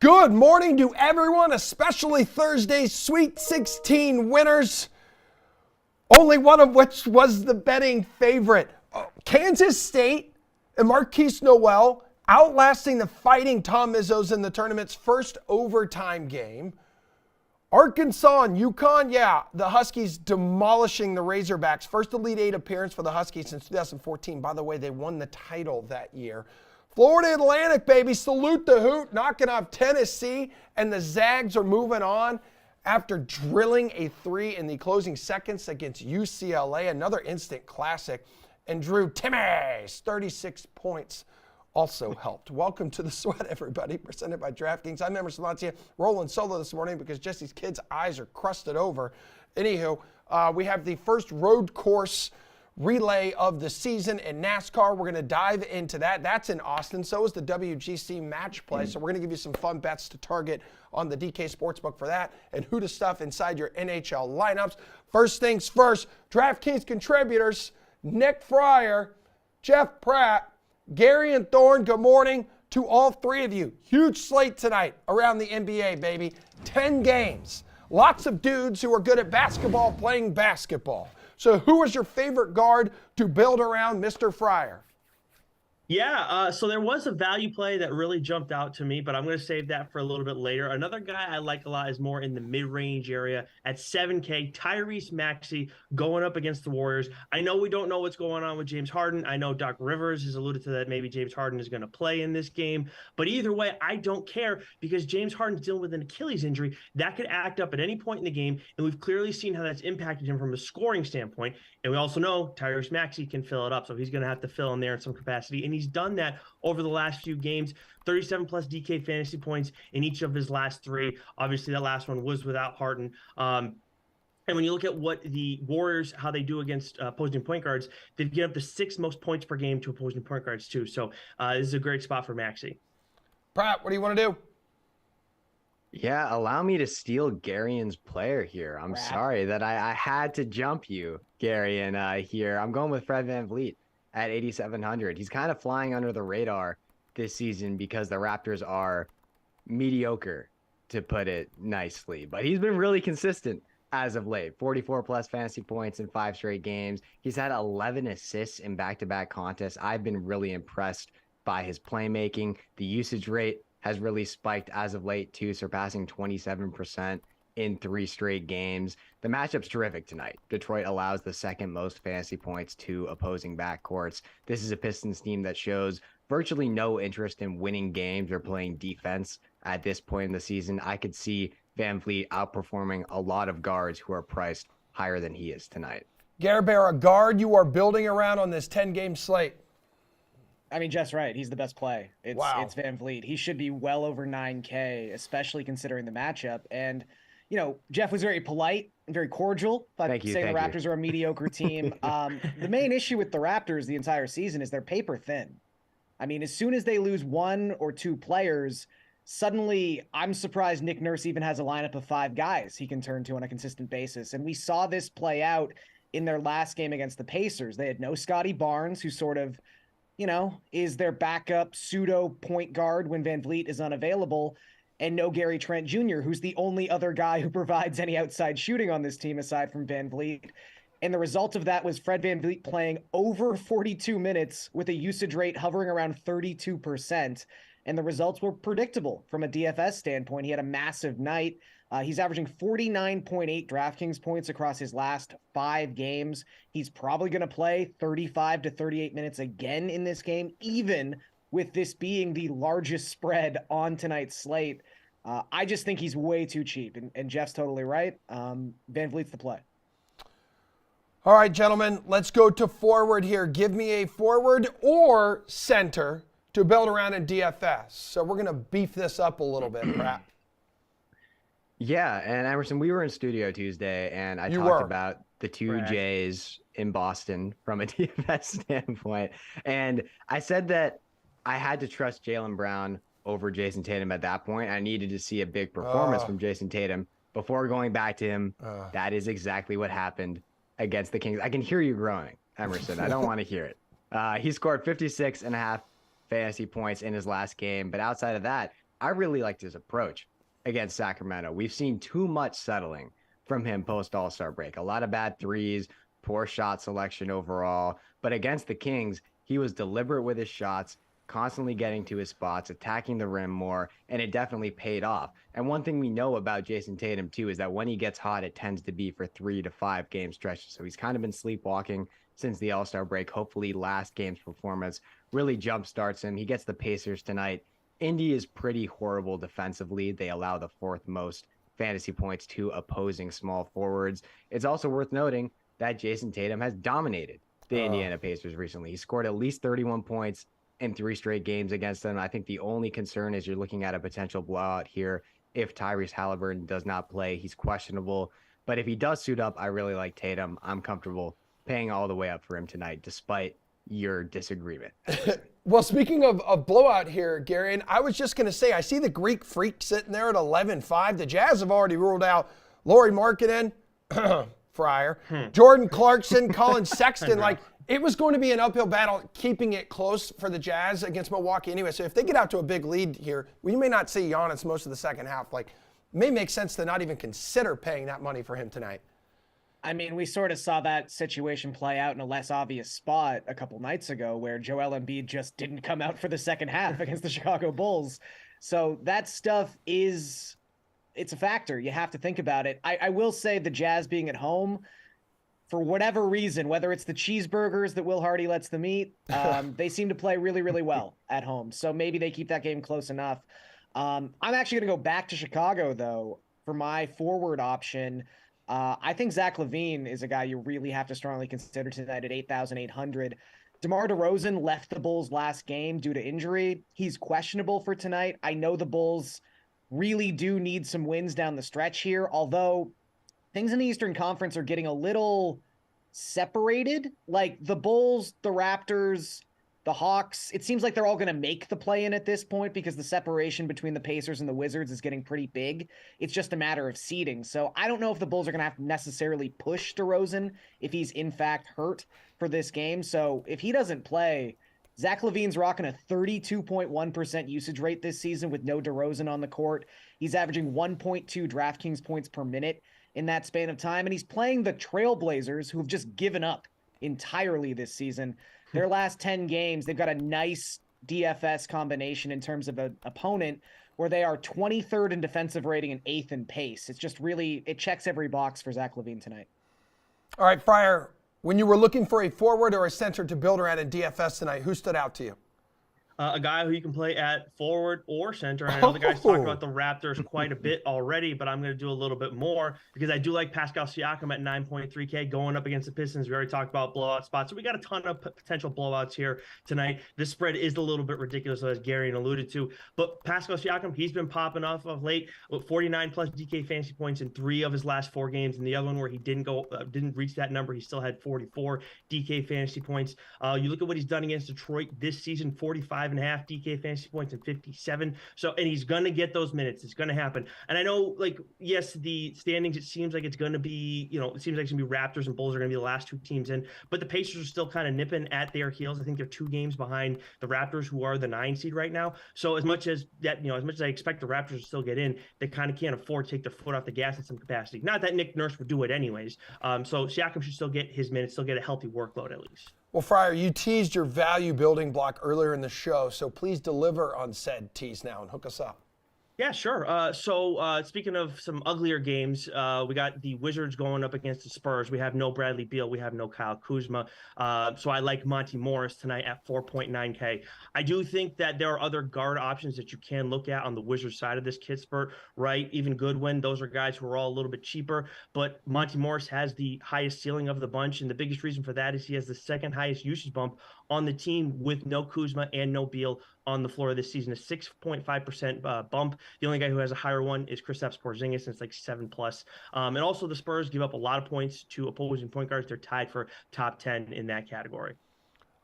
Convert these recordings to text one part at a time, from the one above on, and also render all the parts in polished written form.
Good morning to everyone, especially Thursday's Sweet 16 winners, only one of which was the betting favorite. Kansas State and Marquise Noel outlasting the Fighting Tom Izzos in the tournament's first overtime game. Arkansas and UConn, the Huskies demolishing the Razorbacks. First Elite Eight appearance for the Huskies since 2014. By the way, they won the title that year. Florida Atlantic, baby, salute the hoot, knocking off Tennessee, and the Zags are moving on after drilling a three in the closing seconds against UCLA, another instant classic, and Drew Timmy's 36 points also helped. Welcome to the Sweat, everybody, presented by DraftKings. I'm Emerson Lancia, rolling solo this morning because Jesse's kids' eyes are crusted over. Anywho, we have the first road course relay of the season in NASCAR. We're going to dive into that. That's in Austin. So is the WGC match play. So we're going to give you some fun bets to target on the DK Sportsbook for that and who to stuff inside your NHL lineups. First things first, DraftKings contributors, Nick Fryer, Jeff Pratt, Gary and Thorne, good morning to all three of you. Huge slate tonight around the NBA, baby. 10 games. Lots of dudes who are good at basketball playing basketball. So who is your favorite guard to build around Mr. Fryer? So there was a value play that really jumped out to me, but I'm going to save that for a little bit later. Another guy I like a lot is more in the mid-range area at 7K, Tyrese Maxey going up against the Warriors. I know we don't know what's going on with James Harden. I know Doc Rivers has alluded to that maybe James Harden is going to play in this game. But either way, I don't care because James Harden's dealing with an Achilles injury. That could act up at any point in the game, and we've clearly seen how that's impacted him from a scoring standpoint. And we also know Tyrese Maxey can fill it up, so he's going to have to fill in there in some capacity. And he's done that over the last few games, 37 plus DK fantasy points in each of his last three. Obviously, that last one was without Harden. And when you look at what the Warriors, how they do against opposing point guards, they get up to 6 most points per game to opposing point guards too. So this is a great spot for Maxey. Pratt, what do you want to do? Yeah, allow me to steal Garion's player here. I'm sorry that I had to jump you, Garion, here. I'm going with Fred VanVleet at 8,700. He's kind of flying under the radar this season because the Raptors are mediocre, to put it nicely. But he's been really consistent as of late. 44 plus fantasy points in 5 straight games. He's had 11 assists in back-to-back contests. I've been really impressed by his playmaking. The usage rate has really spiked as of late too, surpassing 27% in 3 straight games. The matchup's terrific tonight. Detroit allows the second most fantasy points to opposing backcourts. This is a Pistons team that shows virtually no interest in winning games or playing defense at this point in the season. I could see VanVleet outperforming a lot of guards who are priced higher than he is tonight. Gare Bear, a guard you are building around on this 10-game slate. I mean, Jeff's right. He's the best play. It's VanVleet. He should be well over 9K, especially considering the matchup. And, you know, Jeff was very polite and very cordial by saying the Raptors are a mediocre team. The main issue with the Raptors the entire season is they're paper thin. I mean, as soon as they lose 1 or 2 players, suddenly I'm surprised Nick Nurse even has a lineup of 5 guys he can turn to on a consistent basis. And we saw this play out in their last game against the Pacers. They had no Scotty Barnes, who sort of, you know, is their backup pseudo point guard when VanVleet is unavailable, and no Gary Trent Jr., who's the only other guy who provides any outside shooting on this team aside from VanVleet. And the result of that was Fred VanVleet playing over 42 minutes with a usage rate hovering around 32%. And the results were predictable from a DFS standpoint. He had a massive night. He's averaging 49.8 DraftKings points across his last 5 games. He's probably going to play 35 to 38 minutes again in this game, even with this being the largest spread on tonight's slate. I just think he's way too cheap, and Jeff's totally right. VanVleet's the play. All right, gentlemen, let's go to forward here. Give me a forward or center to build around in DFS. So we're going to beef this up a little bit, Pratt. Yeah, and Emerson, we were in studio Tuesday, and I talked about the 2 J's in Boston from a DFS standpoint. And I said that I had to trust Jaylen Brown over Jason Tatum at that point. I needed to see a big performance from Jason Tatum before going back to him. That is exactly what happened against the Kings. I can hear you growing, Emerson. I don't want to hear it. He scored 56.5 fantasy points in his last game. But outside of that, I really liked his approach against Sacramento. We've seen too much settling from him post All-Star break. A lot of bad threes, poor shot selection overall. But against the Kings, he was deliberate with his shots, constantly getting to his spots, attacking the rim more, and it definitely paid off. And one thing we know about Jason Tatum, too, is that when he gets hot, it tends to be for 3 to 5 game stretches. So he's kind of been sleepwalking since the All-Star break. Hopefully last game's performance really jumpstarts him. He gets the Pacers tonight. Indy is pretty horrible defensively. They allow the 4th most fantasy points to opposing small forwards. It's also worth noting that Jason Tatum has dominated the Indiana Pacers recently. He scored at least 31 points in 3 straight games against them. I think the only concern is you're looking at a potential blowout here if Tyrese Halliburton does not play. He's questionable. But if he does suit up, I really like Tatum. I'm comfortable paying all the way up for him tonight, despite your disagreement. Well, speaking of blowout here, Gary, and I was just going to say, I see the Greek Freak sitting there at 11-5. The Jazz have already ruled out Lauri Markkanen, Fryer, Jordan Clarkson, Colin Sexton. Like, it was going to be an uphill battle keeping it close for the Jazz against Milwaukee anyway. So if they get out to a big lead here, we may not see Giannis most of the second half. Like, it may make sense to not even consider paying that money for him tonight. I mean, we sort of saw that situation play out in a less obvious spot a couple nights ago where Joel Embiid just didn't come out for the second half against the Chicago Bulls. So that stuff it's a factor. You have to think about it. I will say the Jazz being at home, for whatever reason, whether it's the cheeseburgers that Will Hardy lets them eat, they seem to play really, really well at home. So maybe they keep that game close enough. I'm actually going to go back to Chicago, though, for my forward option. I think Zach LaVine is a guy you really have to strongly consider tonight at 8,800. DeMar DeRozan left the Bulls last game due to injury. He's questionable for tonight. I know the Bulls really do need some wins down the stretch here, although things in the Eastern Conference are getting a little separated. Like the Bulls, the Raptors, the Hawks, it seems like they're all going to make the play-in at this point because the separation between the Pacers and the Wizards is getting pretty big. It's just a matter of seeding. So I don't know if the Bulls are going to have to necessarily push DeRozan if he's in fact hurt for this game. So if he doesn't play, Zach LaVine's rocking a 32.1% usage rate this season with no DeRozan on the court. He's averaging 1.2 DraftKings points per minute in that span of time. And he's playing the Trailblazers, who have just given up entirely this season. Their last 10 games, they've got a nice DFS combination in terms of an opponent where they are 23rd in defensive rating and 8th in pace. It's just really, it checks every box for Zach LaVine tonight. All right, Fryer, when you were looking for a forward or a center to build around in DFS tonight, who stood out to you? A guy who you can play at forward or center. And I know the guys talked about the Raptors quite a bit already, but I'm going to do a little bit more because I do like Pascal Siakam at 9.3K going up against the Pistons. We already talked about blowout spots. So we got a ton of potential blowouts here tonight. This spread is a little bit ridiculous, as Gary alluded to. But Pascal Siakam, he's been popping off of late with 49 plus DK fantasy points in 3 of his last 4 games. And the other one where he didn't reach that number, he still had 44 DK fantasy points. You look at what he's done against Detroit this season, 45.5 DK fantasy points and 57. So, and he's going to get those minutes. It's going to happen. And I know, like, yes, the standings, it seems like it's going to be, it seems like it's going to be Raptors and Bulls are going to be the last 2 teams in, but the Pacers are still kind of nipping at their heels. I think they're 2 games behind the Raptors, who are the 9 seed right now. So as much as that, as much as I expect the Raptors to still get in, they kind of can't afford to take their foot off the gas in some capacity. Not that Nick Nurse would do it anyways. So Siakam should still get his minutes, still get a healthy workload at least. Well, Fryer, you teased your value building block earlier in the show, so please deliver on said tease now and hook us up. Yeah, sure. So speaking of some uglier games, we got the Wizards going up against the Spurs. We have no Bradley Beal. We have no Kyle Kuzma. So I like Monty Morris tonight at 4.9K. I do think that there are other guard options that you can look at on the Wizards side of this kid spurt, right? Even Goodwin. Those are guys who are all a little bit cheaper. But Monty Morris has the highest ceiling of the bunch. And the biggest reason for that is he has the second highest usage bump on the team with no Kuzma and no Beal on the floor this season, a 6.5% bump. The only guy who has a higher one is Kristaps Porzingis, and it's like 7+. And also the Spurs give up a lot of points to opposing point guards. They're tied for top 10 in that category.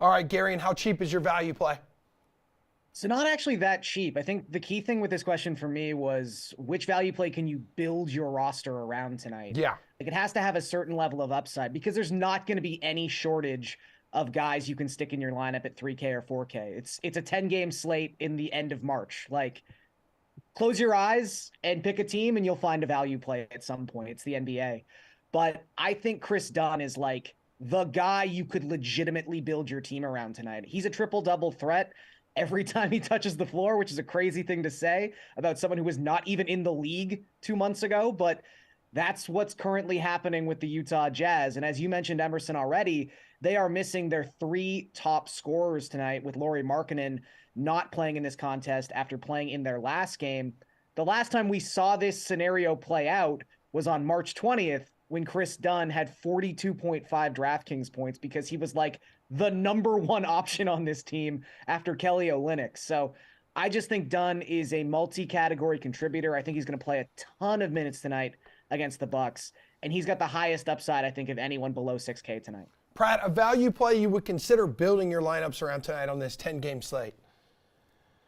All right, Gary, and how cheap is your value play? So not actually that cheap. I think the key thing with this question for me was which value play can you build your roster around tonight? Yeah. Like it has to have a certain level of upside because there's not going to be any shortage of guys you can stick in your lineup at 3K or 4K. It's a 10-game slate in the end of March. Like, close your eyes and pick a team and you'll find a value play at some point. It's the NBA. But I think Chris Dunn is like the guy you could legitimately build your team around tonight. He's a triple-double threat every time he touches the floor, which is a crazy thing to say about someone who was not even in the league 2 months ago. But that's what's currently happening with the Utah Jazz. And as you mentioned, Emerson, already, they are missing their 3 top scorers tonight, with Lauri Markkanen not playing in this contest after playing in their last game. The last time we saw this scenario play out was on March 20th, when Chris Dunn had 42.5 DraftKings points because he was like the number 1 option on this team after Kelly Olynyk. So I just think Dunn is a multi-category contributor. I think he's going to play a ton of minutes tonight against the Bucks, and he's got the highest upside, I think, of anyone below 6K tonight. Pratt, a value play you would consider building your lineups around tonight on this 10-game slate?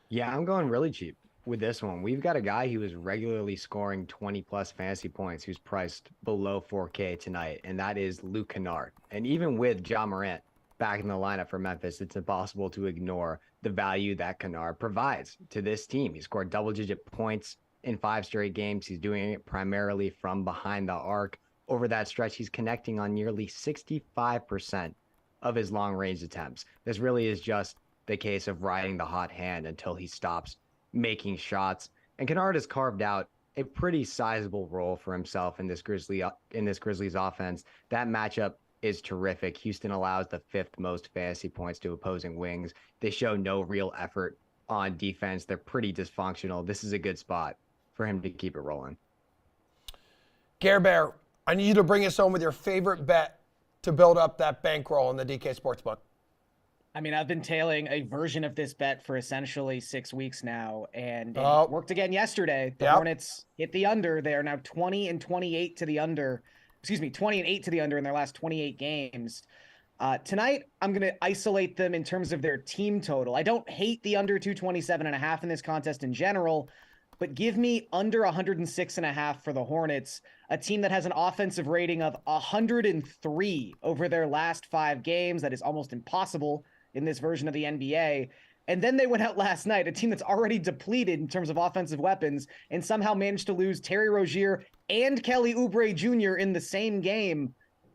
Yeah, I'm going really cheap with this one. We've got a guy who is regularly scoring 20-plus fantasy points who's priced below 4K tonight, and that is Luke Kennard. And even with Ja Morant back in the lineup for Memphis, it's impossible to ignore the value that Kennard provides to this team. He scored double-digit points in 5 straight games. He's doing it primarily from behind the arc. Over that stretch, he's connecting on nearly 65% of his long-range attempts. This really is just the case of riding the hot hand until he stops making shots. And Kennard has carved out a pretty sizable role for himself in this Grizzlies offense. That matchup is terrific. Houston allows the 5th most fantasy points to opposing wings. They show no real effort on defense. They're pretty dysfunctional. This is a good spot for him to keep it rolling. Gare Bear, I need you to bring us home with your favorite bet to build up that bankroll in the DK Sportsbook. I mean, I've been tailing a version of this bet for essentially 6 weeks now, and it worked again yesterday. The Hornets hit the under. They are now 20-28 to the under. 20-8 to the under in their last 28 games. Tonight, I'm going to isolate them in terms of their team total. I don't hate the under 227.5 in this contest in general, but give me under 106.5 for the Hornets, a team that has an offensive rating of 103 over their last 5 games. That is almost impossible in this version of the NBA. And then they went out last night, a team that's already depleted in terms of offensive weapons, and somehow managed to lose Terry Rozier and Kelly Oubre Jr. in the same game.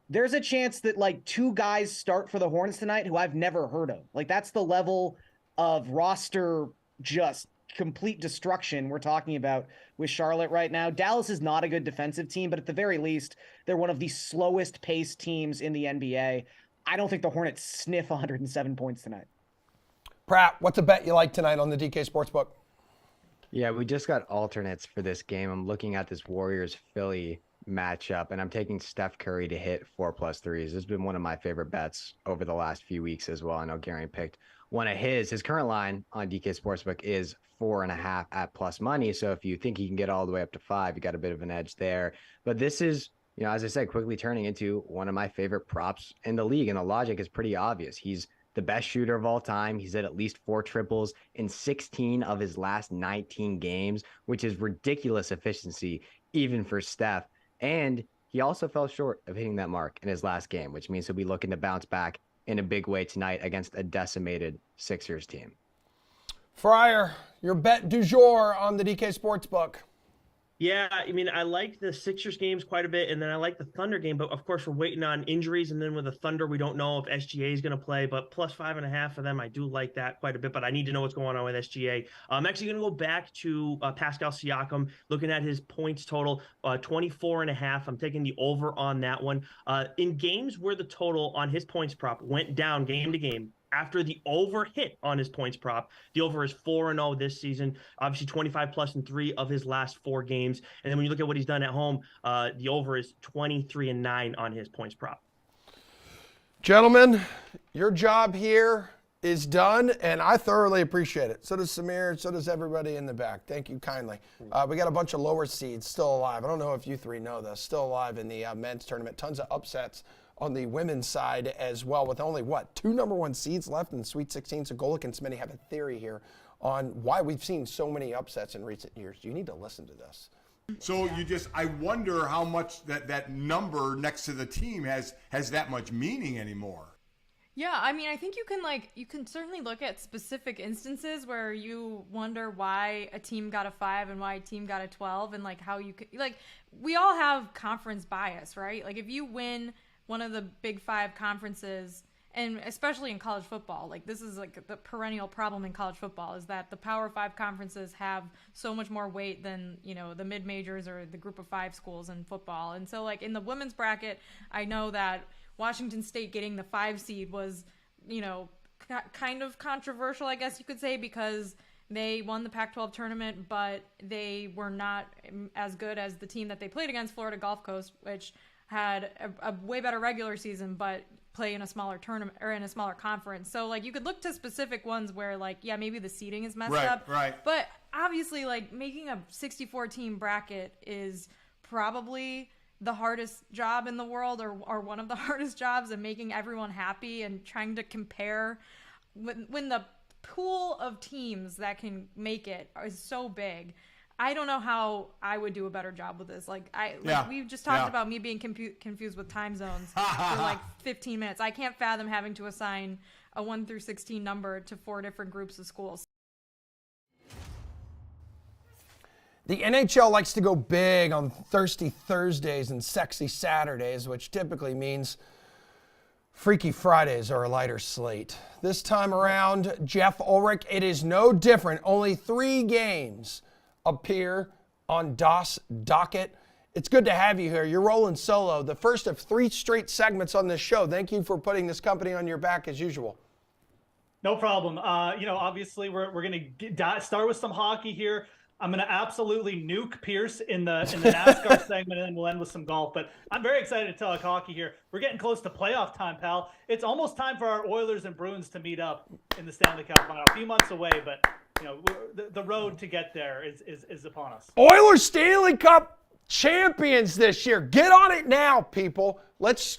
There's a chance that like 2 guys start for the Hornets tonight who I've never heard of. Like, that's the level of roster just complete destruction we're talking about with Charlotte right now. Dallas is not a good defensive team, but at the very least, they're one of the slowest paced teams in the NBA. I don't think the Hornets sniff 107 points tonight. Pratt, what's a bet you like tonight on the DK Sportsbook? Yeah, we just got alternates for this game. I'm looking at this Warriors-Philly matchup, and I'm taking Steph Curry to hit 4+ threes. This has been one of my favorite bets over the last few weeks as well. I know Gary picked one of his. His current line on DK Sportsbook is 4.5 at plus money. So if you think he can get all the way up to 5, you got a bit of an edge there. But this is, as I said, quickly turning into one of my favorite props in the league. And the logic is pretty obvious. He's the best shooter of all time. He's hit at least 4 triples in 16 of his last 19 games, which is ridiculous efficiency, even for Steph. And he also fell short of hitting that mark in his last game, which means he'll be looking to bounce back in a big way tonight against a decimated Sixers team. Fryer, your bet du jour on the DK Sportsbook. Yeah, I mean, I like the Sixers games quite a bit, and then I like the Thunder game, but of course we're waiting on injuries, and then with the Thunder, we don't know if SGA is going to play, but plus 5.5 for them, I do like that quite a bit, but I need to know what's going on with SGA. I'm actually going to go back to Pascal Siakam, looking at his points total, 24.5. I'm taking the over on that one. In games where the total on his points prop went down game to game, after the over hit on his points prop, the over is 4-0 this season. Obviously 25+ in 3 of his last 4 games. And then when you look at what he's done at home, the over is 23-9 on his points prop. Gentlemen, your job here is done, and I thoroughly appreciate it. So does Samir, so does everybody in the back. Thank you kindly. We got a bunch of lower seeds still alive. I don't know if you 3 know this. Still alive in the men's tournament. Tons of upsets on the women's side as well, with only, 2 number 1 seeds left in the Sweet 16. So Golick and Smitty have a theory here on why we've seen so many upsets in recent years. You need to listen to this. So I wonder how much that number next to the team has that much meaning anymore. Yeah, I mean, I think you can certainly look at specific instances where you wonder why a team got a 5 and why a team got a 12, and like how you could, like, we all have conference bias, right? Like if you win one of the big 5 conferences, and especially in college football, like this is like the perennial problem in college football, is that the Power 5 conferences have so much more weight than, the mid majors or the group of 5 schools in football. And so like in the women's bracket, I know that Washington State getting the 5 seed was, kind of controversial, I guess you could say, because they won the Pac-12 tournament, but they were not as good as the team that they played against, Florida Gulf Coast, which had a way better regular season, but play in a smaller tournament or in a smaller conference. So like you could look to specific ones where like, yeah, maybe the seeding is messed up. Right. But obviously like making a 64 team bracket is probably the hardest job in the world, or one of the hardest jobs, and making everyone happy and trying to compare when the pool of teams that can make it is so big. I don't know how I would do a better job with this. We've just talked about me being confused with time zones for like 15 minutes. I can't fathom having to assign a 1 through 16 number to 4 different groups of schools. The NHL likes to go big on thirsty Thursdays and sexy Saturdays, which typically means Freaky Fridays are a lighter slate. This time around, Jeff Ulrich, it is no different. Only 3 games appear on DOS docket. It's good to have you here. You're rolling solo, the first of 3 straight segments on this show. Thank you for putting this company on your back as usual. No problem. Obviously we're going to start with some hockey here. I'm going to absolutely nuke Pierce in the NASCAR segment, and then we'll end with some golf. But I'm very excited to talk hockey here. We're getting close to playoff time, pal. It's almost time for our Oilers and Bruins to meet up in the Stanley Cup final. A few months away, but the road to get there is upon us. Oilers Stanley Cup champions this year. Get on it now, people. Let's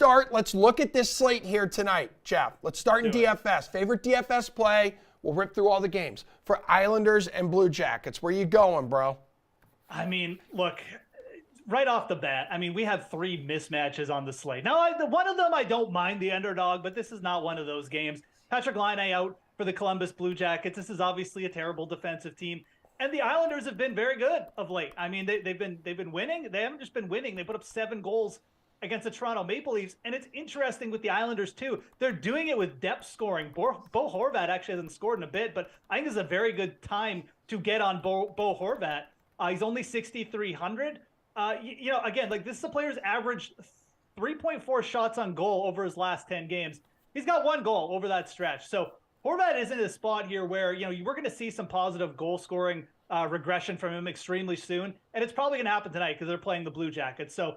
look at this slate here tonight, Jeff. Let's start in DFS. Favorite DFS play. We'll rip through all the games. For Islanders and Blue Jackets, where you going, bro? I mean, look, right off the bat, we have 3 mismatches on the slate. Now, one of them I don't mind the underdog, but this is not one of those games. Patrick Laine out for the Columbus Blue Jackets. This is obviously a terrible defensive team. And the Islanders have been very good of late. They've been winning. They haven't just been winning. They put up 7 goals against the Toronto Maple Leafs. And it's interesting with the Islanders, too. They're doing it with depth scoring. Bo Horvat actually hasn't scored in a bit, but I think this is a very good time to get on Bo Horvat. He's only 6,300. Again, like this is a player's averaged 3.4 shots on goal over his last 10 games. He's got 1 goal over that stretch. So Horvat is in a spot here where, we're going to see some positive goal scoring regression from him extremely soon. And it's probably going to happen tonight because they're playing the Blue Jackets. So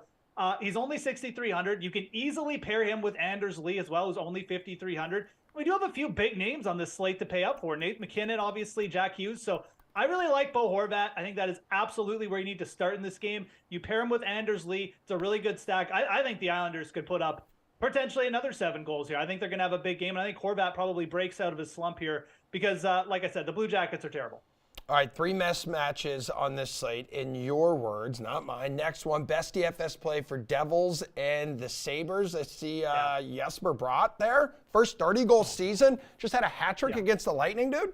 he's only 6,300. You can easily pair him with Anders Lee as well, who's only 5,300. We do have a few big names on this slate to pay up for. Nate McKinnon, obviously, Jack Hughes. So I really like Bo Horvat. I think that is absolutely where you need to start in this game. You pair him with Anders Lee. It's a really good stack. I think the Islanders could put up potentially another 7 goals here. I think they're going to have a big game. And I think Horvat probably breaks out of his slump here because, like I said, the Blue Jackets are terrible. All right, 3 matches on this slate, in your words, not mine. Next one, best DFS play for Devils and the Sabres. I see Jesper Bratt there. First 30-goal season. Just had a hat trick against the Lightning, dude.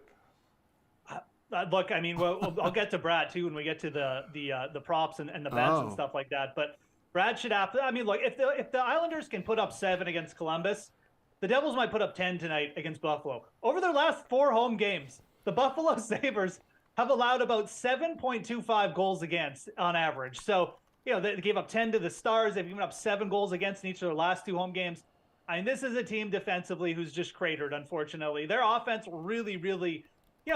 Look, I'll get to Brad, too, when we get to the props and the bets and stuff like that. But Brad should have to – look, if the Islanders can put up 7 against Columbus, the Devils might put up 10 tonight against Buffalo. Over their last 4 home games, the Buffalo Sabres – have allowed about 7.25 goals against on average. So, they gave up 10 to the Stars. They've given up 7 goals against in each of their last 2 home games. This is a team defensively who's just cratered, unfortunately. Their offense really, really,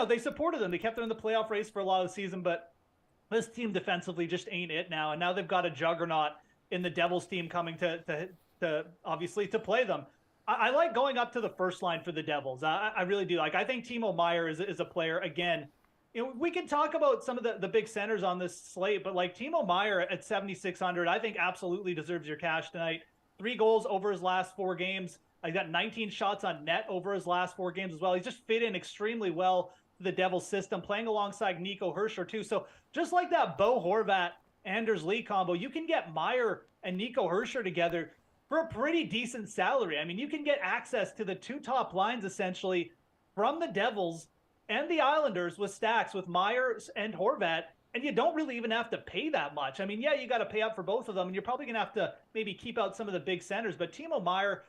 they supported them. They kept them in the playoff race for a lot of the season, but this team defensively just ain't it now. And now they've got a juggernaut in the Devils team coming to obviously to play them. I like going up to the first line for the Devils. I really do. I think Timo Meier is a player, again, we can talk about some of the big centers on this slate, but like Timo Meier at 7,600, I think absolutely deserves your cash tonight. 3 goals over his last 4 games. He's got 19 shots on net over his last 4 games as well. He's just fit in extremely well to the Devils system, playing alongside Nico Hischier too. So just like that Bo Horvat, Anders Lee combo, you can get Meier and Nico Hischier together. for a pretty decent salary. I mean, you can get access to the two top lines essentially from the Devils and the Islanders with stacks with Myers and Horvat, and you don't really even have to pay that much. I mean, yeah, you got to pay up for both of them, and you're probably going to have to maybe keep out some of the big centers, but Timo Meier,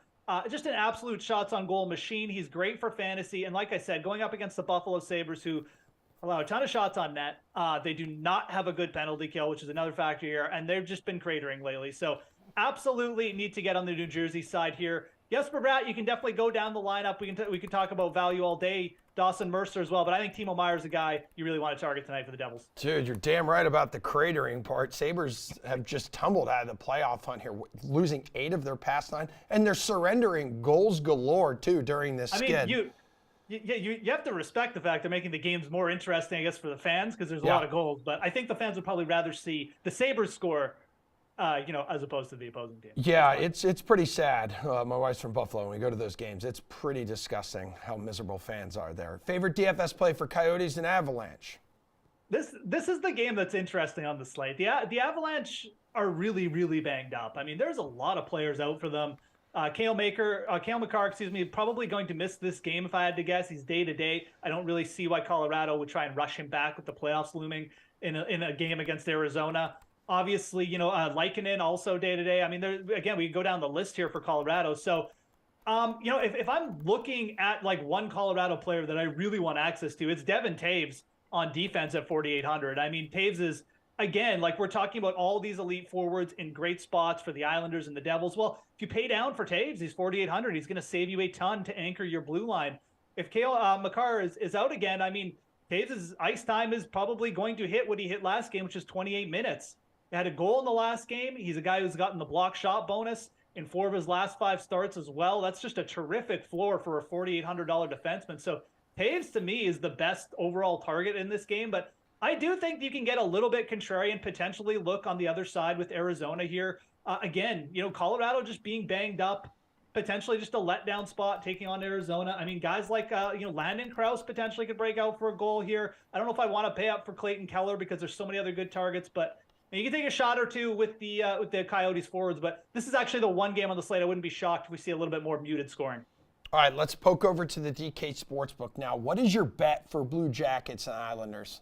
just an absolute shots on goal machine. He's great for fantasy, and like I said, going up against the Buffalo Sabres, who allow a ton of shots on net. They do not have a good penalty kill, which is another factor here, and they've just been cratering lately. So absolutely need to get on the New Jersey side here. Jesper Bratt, you can definitely go down the lineup. We can talk about value all day. Dawson Mercer as well, but I think Timo Meier's a guy you really want to target tonight for the Devils. Dude, you're damn right about the cratering part. Sabres have just tumbled out of the playoff hunt here, losing 8 of their past 9, and they're surrendering goals galore too during this skid. You have to respect the fact they're making the games more interesting, I guess, for the fans because there's a lot of goals. But I think the fans would probably rather see the Sabres score, as opposed to the opposing team. Yeah, it's pretty sad. My wife's from Buffalo, and we go to those games. It's pretty disgusting how miserable fans are there. Favorite DFS play for Coyotes and Avalanche? This is the game that's interesting on the slate. The Avalanche are really, really banged up. I mean, there's a lot of players out for them. Cale Makar, probably going to miss this game if I had to guess. He's day-to-day. I don't really see why Colorado would try and rush him back with the playoffs looming in a game against Arizona. Obviously, Lykinen also day-to-day. I mean, again, we go down the list here for Colorado. So, if I'm looking at like one Colorado player that I really want access to, it's Devin Taves on defense at 4,800. I mean, Taves is, again, like we're talking about all these elite forwards in great spots for the Islanders and the Devils. Well, if you pay down for Taves, he's 4,800. He's going to save you a ton to anchor your blue line. If Cale Makar is out again, I mean, Taves' ice time is probably going to hit what he hit last game, which is 28 minutes. He had a goal in the last game. He's a guy who's gotten the block shot bonus in 4 of his last 5 starts as well. That's just a terrific floor for a $4,800 defenseman. So Taves, to me, is the best overall target in this game. But I do think you can get a little bit contrarian, potentially look on the other side with Arizona here. Again, Colorado just being banged up, potentially just a letdown spot taking on Arizona. I mean, guys like, Landon Krause potentially could break out for a goal here. I don't know if I want to pay up for Clayton Keller because there's so many other good targets, but you can take a shot or two with the Coyotes forwards, but this is actually the one game on the slate I wouldn't be shocked if we see a little bit more muted scoring. All right, let's poke over to the DK Sportsbook now. What is your bet for Blue Jackets and Islanders?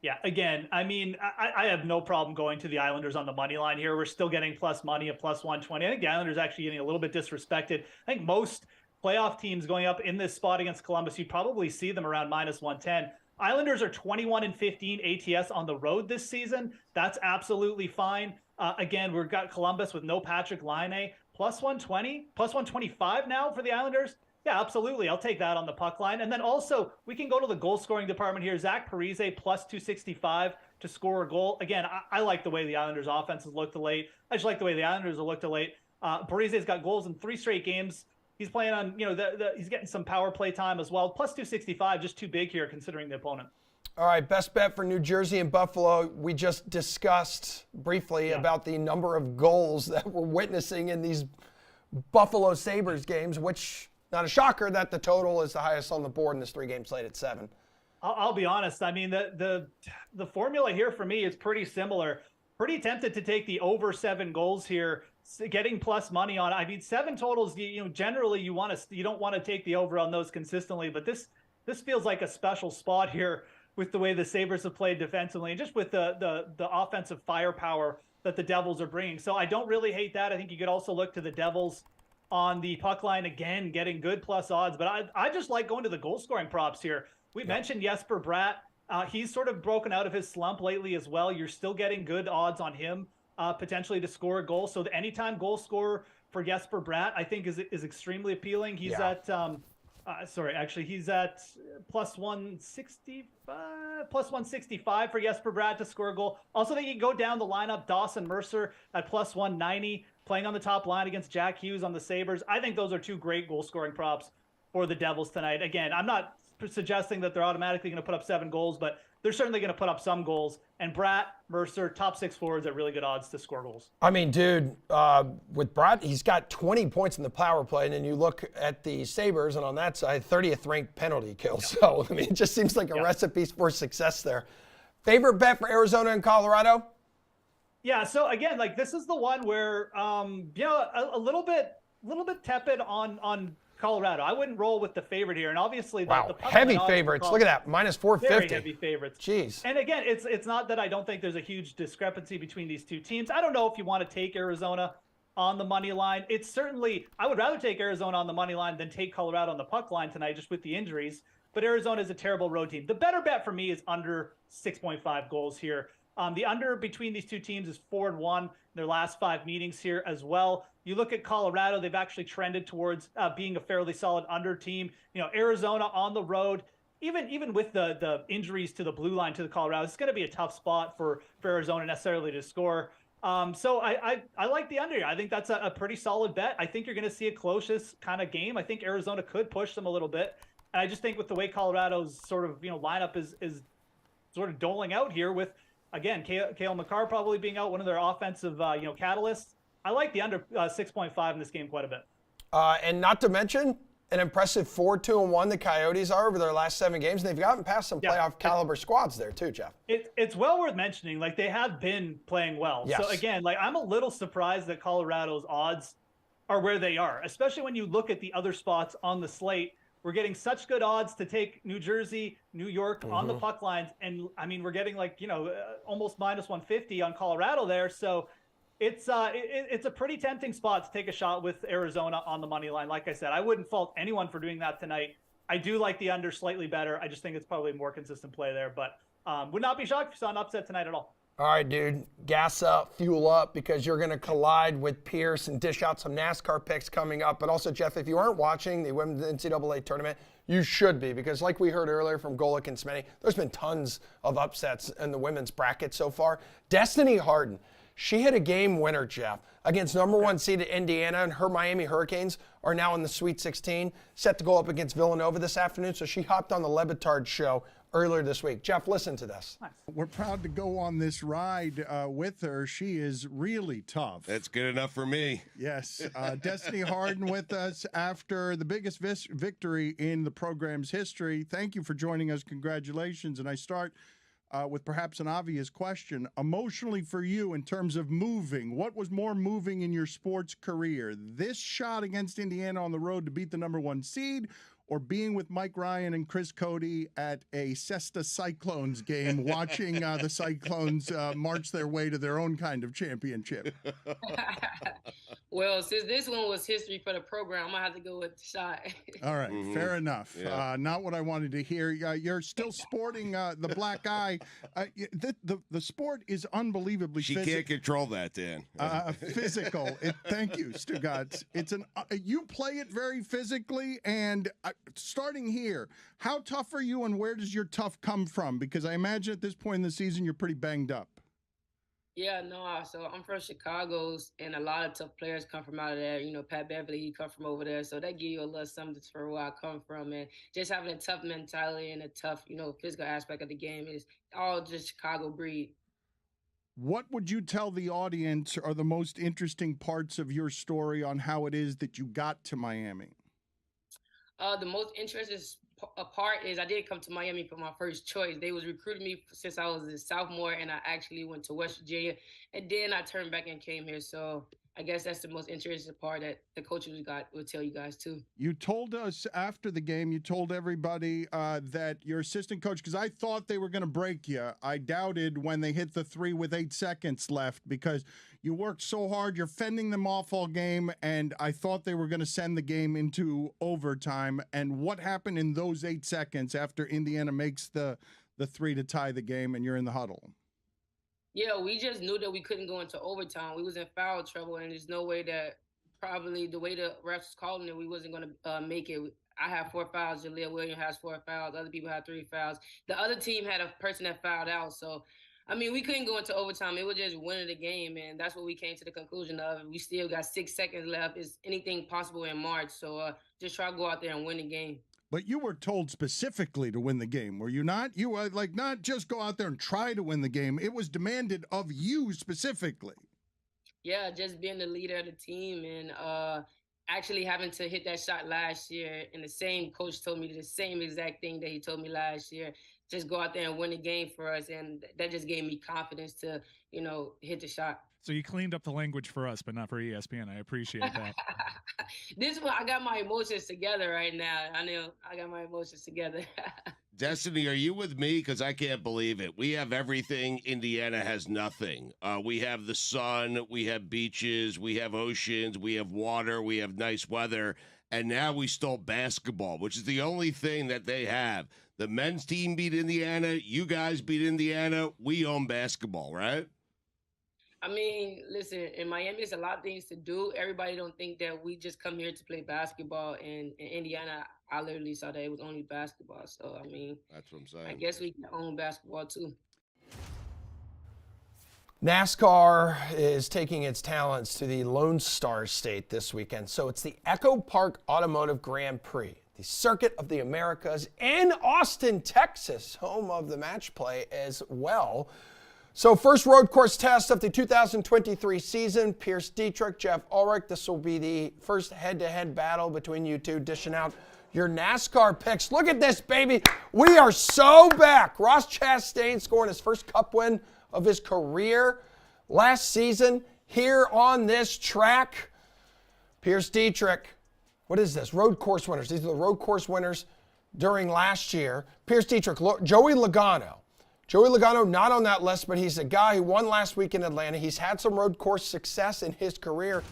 Yeah, again, I mean, I have no problem going to the Islanders on the money line here. We're still getting plus money at plus 120. I think the Islanders actually getting a little bit disrespected. I think most playoff teams going up in this spot against Columbus, you probably see them around minus 110. Islanders are 21-15 ATS on the road this season. That's absolutely fine. Again, we've got Columbus with no Patrick Laine, plus 120, plus 125 now for the Islanders. Yeah, absolutely. I'll take that on the puck line. And then also, we can go to the goal scoring department here. Zach Parise plus 265 to score a goal. Again, I like the way the Islanders offense has looked of late. I just like the way the Islanders have looked of late. Parise's got goals in 3 straight games. He's playing on, he's getting some power play time as well. Plus 265, just too big here considering the opponent. All right, best bet for New Jersey and Buffalo. We just discussed briefly about the number of goals that we're witnessing in these Buffalo Sabres games, which, not a shocker that the total is the highest on the board in this 3-game slate at 7. I'll be honest. I mean, the formula here for me is pretty similar. Pretty tempted to take the over 7 goals here, getting plus money on it. I mean, 7 totals, generally you don't want to take the over on those consistently, but this feels like a special spot here with the way the Sabres have played defensively and just with the offensive firepower that the Devils are bringing. So I don't really hate that. I think you could also look to the Devils on the puck line again, getting good plus odds, but I just like going to the goal scoring props here. We mentioned Jesper Bratt. He's sort of broken out of his slump lately as well. You're still getting good odds on him potentially to score a goal. So the anytime goal scorer for Jesper Bratt, I think is extremely appealing. He's at he's at plus 165 for Jesper Bratt to score a goal. Also, they can go down the lineup. Dawson Mercer at plus 190, playing on the top line against Jack Hughes on the Sabres. I think those are 2 great goal scoring props for the Devils tonight. Again, I'm not suggesting that they're automatically going to put up 7 goals, but they're certainly going to put up some goals. And Bratt, Mercer, top 6 forwards at really good odds to score goals. I mean, dude, with Bratt, he's got 20 points in the power play, and then you look at the Sabres, and on that side, 30th ranked penalty kill. So, I mean, it just seems like a recipe for success there. Favorite bet for Arizona and Colorado? Yeah. So again, like this is the one where, a little bit tepid on Colorado. I wouldn't roll with the favorite here, and obviously the heavy favorites. Look at that, minus 450. Very heavy favorites. Jeez. And again, it's not that I don't think there's a huge discrepancy between these two teams. I don't know if you want to take Arizona on the money line. It's certainly, I would rather take Arizona on the money line than take Colorado on the puck line tonight, just with the injuries. But Arizona is a terrible road team. The better bet for me is under 6.5 goals here. The under between these two teams is 4-1 in their last 5 meetings here as well. You look at Colorado, they've actually trended towards being a fairly solid under team. Arizona on the road, even with the injuries to the blue line to the Colorado, it's going to be a tough spot for Arizona necessarily to score. So I like the under here. I think that's a pretty solid bet. I think you're going to see a closest kind of game. I think Arizona could push them a little bit. And I just think with the way Colorado's sort of, lineup is sort of doling out here with, again, Cale Makar probably being out, one of their offensive, catalysts. I like the under 6.5 in this game quite a bit. And not to mention an impressive 4-2-1 the Coyotes are over their last 7 games. And they've gotten past some playoff caliber squads there too, Jeff. It's well worth mentioning. Like, they have been playing well. Yes. So again, like, I'm a little surprised that Colorado's odds are where they are, especially when you look at the other spots on the slate. We're getting such good odds to take New Jersey, New York on the puck lines. And I mean, we're getting almost minus 150 on Colorado there. So it's a pretty tempting spot to take a shot with Arizona on the money line. Like I said, I wouldn't fault anyone for doing that tonight. I do like the under slightly better. I just think it's probably a more consistent play there, but would not be shocked if you saw an upset tonight at all. All right, dude, gas up, fuel up, because you're going to collide with Pierce and dish out some NASCAR picks coming up. But also, Jeff, if you aren't watching the Women's NCAA tournament, you should be, because like we heard earlier from Golick and Smitty, there's been tons of upsets in the women's bracket so far. Destiny Harden, she hit a game winner, Jeff, against number 1 seeded Indiana, and her Miami Hurricanes are now in the Sweet 16, set to go up against Villanova this afternoon. So she hopped on the Levitard show earlier this week. Jeff, listen to this. We're proud to go on this ride with her. She is really tough. That's good enough for me. Yes. Destiny Harden with us after the biggest victory in the program's history. Thank you for joining us. Congratulations. And I start with perhaps an obvious question. Emotionally for you, in terms of moving, what was more moving in your sports career? This shot against Indiana on the road to beat the number 1 seed, or being with Mike Ryan and Chris Cody at a Cesta Cyclones game, watching the Cyclones march their way to their own kind of championship? Well, since this one was history for the program, I'm going to have to go with the shot. All right, fair enough. Yeah. Not what I wanted to hear. You're still sporting the black eye. The sport is unbelievably She physical. can't control that, Dan. Physical. Thank you, Stugatz. It's you play it very physically, and starting here, how tough are you, and where does your tough come from? Because I imagine at this point in the season, you're pretty banged up. Yeah, no, so I'm from Chicago, and a lot of tough players come from out of there. Pat Beverly, he come from over there. So that give you a little something for where I come from. And just having a tough mentality and a tough, physical aspect of the game is all just Chicago breed. What would you tell the audience are the most interesting parts of your story on how it is that you got to Miami? The most interesting part is I did come to Miami for my first choice. They was recruiting me since I was a sophomore, and I actually went to West Virginia, and then I turned back and came here. So I guess that's the most interesting part that the coaches will tell you guys too. You told us after the game, you told everybody that your assistant coach, because I thought they were going to break you. I doubted when they hit the 3 with 8 seconds left, because you worked so hard. You're fending them off all game, and I thought they were going to send the game into overtime. And what happened in those 8 seconds after Indiana makes the 3 to tie the game and you're in the huddle? Yeah, we just knew that we couldn't go into overtime. We was in foul trouble, and there's no way that probably the way the refs was calling it, we wasn't going to make it. I have 4 fouls. Jaleel Williams has 4 fouls. Other people had 3 fouls. The other team had a person that fouled out. So, I mean, we couldn't go into overtime. It was just winning the game, and that's what we came to the conclusion of. We still got 6 seconds left. Is anything possible in March? So just try to go out there and win the game. But you were told specifically to win the game, were you not? You were not just go out there and try to win the game. It was demanded of you specifically. Yeah, just being the leader of the team. And actually having to hit that shot last year, and the same coach told me the same exact thing that he told me last year. Just go out there and win the game for us, and that just gave me confidence to, hit the shot. So you cleaned up the language for us, but not for ESPN. I appreciate that. This is what I got my emotions together right now. I know I got my emotions together. Destiny, are you with me? Because I can't believe it. We have everything. Indiana has nothing. We have the sun. We have beaches. We have oceans. We have water. We have nice weather. And now we stole basketball, which is the only thing that they have. The men's team beat Indiana. You guys beat Indiana. We own basketball, right? I mean, listen, in Miami, there's a lot of things to do. Everybody don't think that we just come here to play basketball. And in Indiana, I literally saw that it was only basketball. So, I mean, that's what I'm saying. I guess we can own basketball too. NASCAR is taking its talents to the Lone Star State this weekend. So it's the Echo Park Automotive Grand Prix, the Circuit of the Americas in Austin, Texas, home of the match play as well. So first road course test of the 2023 season, Pierce Dietrich, Jeff Ulrich. This will be the first head-to-head battle between you two, dishing out your NASCAR picks. Look at this, baby. We are so back. Ross Chastain scoring his first Cup win of his career last season here on this track. Pierce Dietrich, what is this? Road course winners. These are the road course winners during last year. Pierce Dietrich, Joey Logano. Joey Logano not on that list, but he's a guy who won last week in Atlanta. He's had some road course success in his career.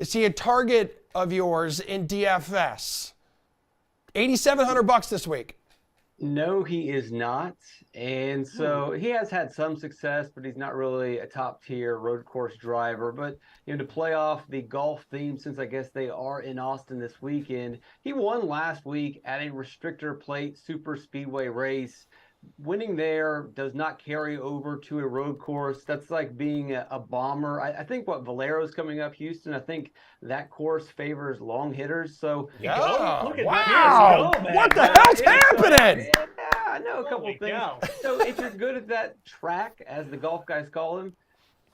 Is he a target of yours in DFS? $8,700 this week. No, he is not. And so he has had some success, but he's not really a top tier road course driver. But, to play off the golf theme, since I guess they are in Austin this weekend, he won last week at a restrictor plate super speedway race. Winning there does not carry over to a road course. That's like being a bomber. I think Valero's coming up, Houston, I think that course favors long hitters. So yeah, look at wow, go, man. What the hell's happening? Yeah, I know a couple things. Cow. So if you're good at that track, as the golf guys call them,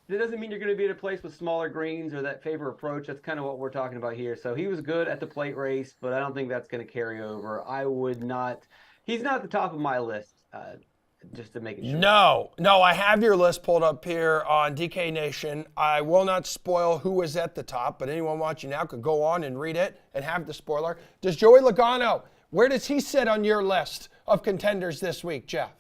that doesn't mean you're going to be at a place with smaller greens or that favor approach. That's kind of what we're talking about here. So he was good at the plate race, but I don't think that's going to carry over. I would not. He's not at the top of my list. Just to make it sure. No, I have your list pulled up here on DK Nation. I will not spoil who is at the top, but anyone watching now could go on and read it and have the spoiler. Does Joey Logano, where does he sit on your list of contenders this week, Jeff?